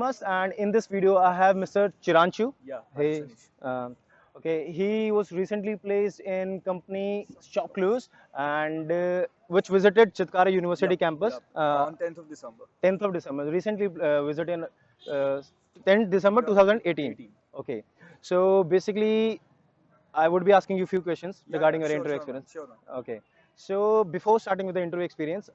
MAST, and in this video I have Mr. Chiranshu. Yeah, hi Hey, Sanish. okay, he was recently placed in company ShopClues and which visited Chitkara University Yep, campus yep. On 10th of December. 10th of December. Recently visited uh, 10th December No, 2018. 18. Okay, so basically I would be asking you a few questions Yeah, regarding yeah, your sure, interview sure, man, experience. sure, man. Okay, so before starting with the interview experience,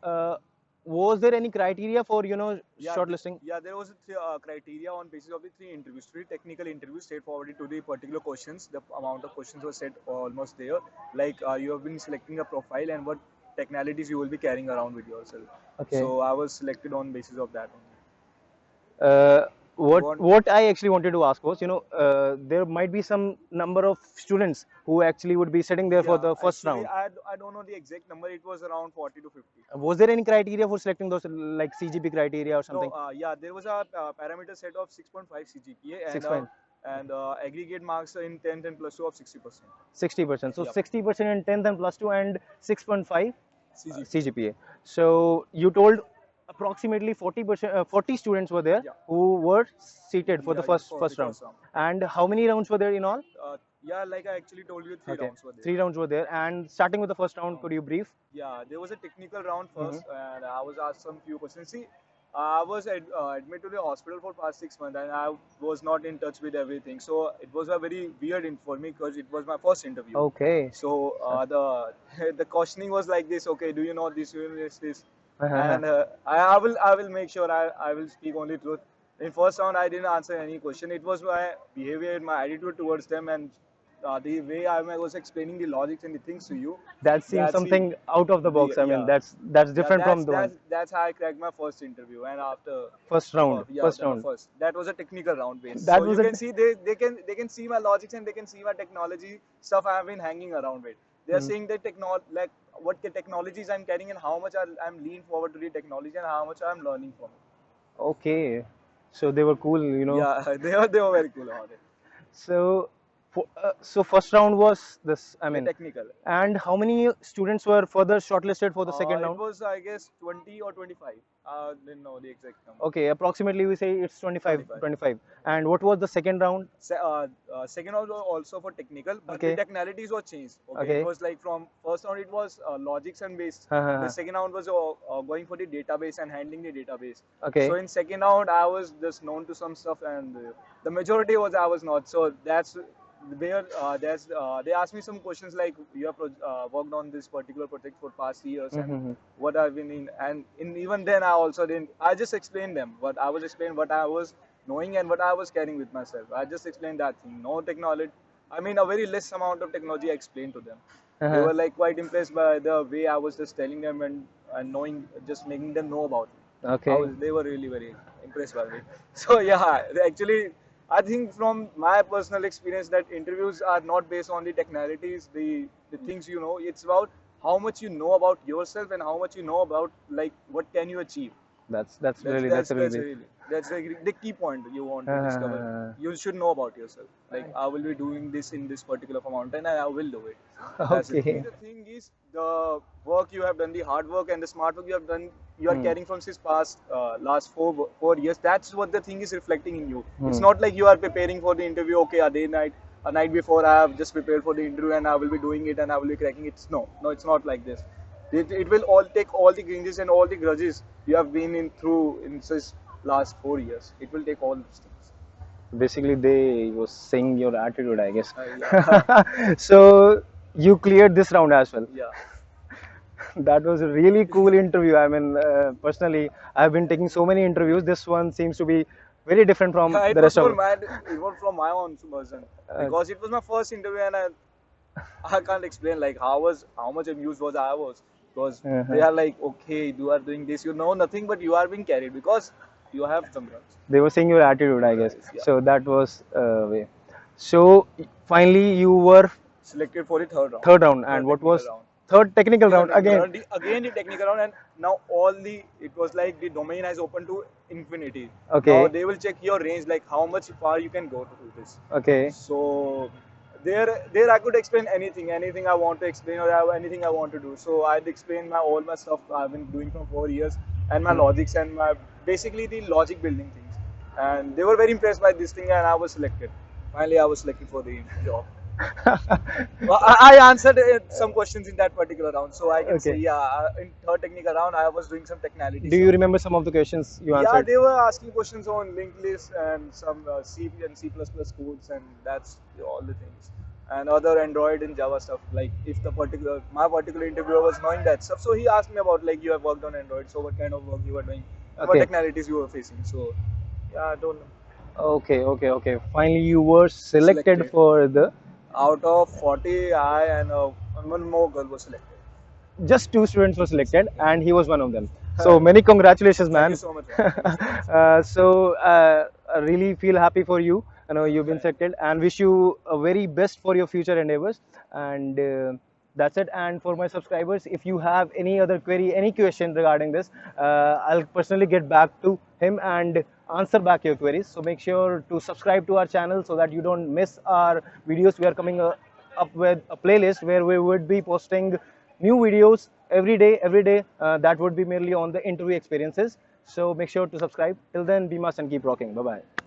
was there any criteria for Yeah, shortlisting? yeah. There was a criteria on basis of the three interviews, three technical interviews, straightforwardly to the particular questions. The amount of questions was set almost there. Like you have been selecting a profile and what technologies you will be carrying around with yourself. Okay. So I was selected on basis of that only. Uh, You what want? what I actually wanted to ask was, there might be some number of students who actually would be sitting there for Yeah, the first actually, round. I don't know the exact number. It was around 40 to 50. Was there any criteria for selecting those, like CGP criteria or No, something? yeah, there was a parameter set of 6.5 CGPA Six point and aggregate marks in 10th and plus 2 of 60%. 60%. So Yep, 60% in 10th and plus 2 and 6.5 CGPA. CGPA. So you told approximately 40%, 40 students were there Yeah, who were seated for the yeah, yeah, first for the first round. first round. And how many rounds were there in all? Yeah, like I actually told you, three Okay, rounds were there. 3 rounds were there. And starting with the first round, Um, could you brief? yeah, there was a technical round Hmm. first, and I was asked some few questions. See, I was admitted to the hospital for past 6 months, and I was not in touch with everything. So it was a very weird for me because it was my first interview. Okay. So the the questioning was like this. Okay, do you know this? Do you know this? Uh-huh. And I will make sure I will speak only truth. In first round, I didn't answer any question. It was my behavior, my attitude towards them, and the way I was explaining the logics and the things to you. That seems That's it. something out of the box. I mean, Yeah, that's yeah. different from the one That's how I cracked my first interview. And after, first round. yeah, First round. first that was a technical round base. That So was you a. can see they can see my logics and they can see my technology stuff I have been hanging around with. They are Mhm. saying that like what the technologies I'm carrying and how much I'm lean forward to the technology and how much I'm learning from it. Okay, so they were cool. Yeah, they were very cool about it. So, so first round was this. I Yeah, mean, technical. and how many students were further shortlisted for the second It round? was I guess 20 or 25. Didn't know the exact number. Okay, approximately we say it's 25, 25. 25. And what was the second round? Second round was also for technical, but the Okay, technicalities were changed. Okay, it okay. was like from first round it was logics and based. The Uh-huh. second round was going for the database and handling the database. So Okay, in second round I was just known to some stuff, and the majority was I was not. So that's where they asked me some questions like you have worked on this particular project for past years and mm-hmm. what I've been in, and even then I also didn't. I just explained them what I was explaining, what I was knowing and what I was carrying with myself. I just explained that thing. No technology. I mean, a very less amount of technology I explained to them. They Uh-huh. were like quite impressed by the way I was just telling them and knowing, just making them know about it. Okay. They were really very impressed by it. So yeah, actually, I think from my personal experience that interviews are not based on the technicalities, the things you know. It's about how much you know about yourself and how much you know about like what can you achieve. That's That's really that's that's that's really. really that's the key point you want to discover. Uh, You should know about yourself. Like I will be doing this in this particular mountain and I will do it. That's it. See, okay. the thing is the work you have done, the hard work and the smart work you have done, you are Hmm. carrying from since past last 4 years. That's what the thing is reflecting in you. It's Hmm. not like you are preparing for the interview. Okay, a night before I have just prepared for the interview and I will be doing it and I will be cracking it. No, it's not like this. It will all take all the cringes and all the grudges you have been in through in this last 4 years. It will take all these things. Basically, they was saying your attitude, I guess. Yeah, So you cleared this round as well. yeah. That was a really cool interview. I mean, personally, I've been taking so many interviews. This one seems to be very different from Yeah, it the was rest more of. mad. It was from my own version Uh, because it was my first interview and I can't explain like how much amused was I was because they uh-huh. are like okay you are doing this, you know nothing, but you are being carried because you have some drugs. They were saying your attitude, I guess. Yeah, So that was way. So finally, you were selected for the third round, third round, and third what technical was round. third technical Third round technical again? round, again the technical round, and now all the it was like the domain has opened to infinity. Now Okay, they will check your range, like how much far you can go to do this. okay. So there I could explain anything I want to explain or anything I want to do. So I'd explain all my stuff I've been doing for 4 years and my Hmm. logics and my basically the logic building things. and they were very impressed by this thing, and I was selected. Finally, I was selected for the job. Well, I answered some questions in that particular round, so I can say, Okay. yeah, in third technical round, I was doing some technicality Do you stuff. remember some of the questions you Yeah, answered? they were asking questions on linked list and some C and C++ codes, and that's all the things. And other Android and Java stuff. Like if the particular my particular interviewer was knowing that stuff, so he asked me about like you have worked on Android, so what kind of work you were doing, and what Okay. technicalities you were facing. So yeah, I don't know. Okay. Okay. Okay. Finally, you were selected Selected for the out of 40, I and one more girl was selected. just two students were selected, Yeah. and he was one of them. So many congratulations, Thank you man. so much, man. Thank you so much. I really feel happy for you. You know you've been Thank selected, and wish you a very best for your future endeavors. And that's it. And for my subscribers, if you have any other query, any question regarding this, I'll personally get back to him and answer back your queries. So make sure to subscribe to our channel so that you don't miss our videos. We are coming up with a playlist where we would be posting new videos every day that would be merely on the interview experiences. So make sure to subscribe. Till then, be must and keep rocking. Bye bye.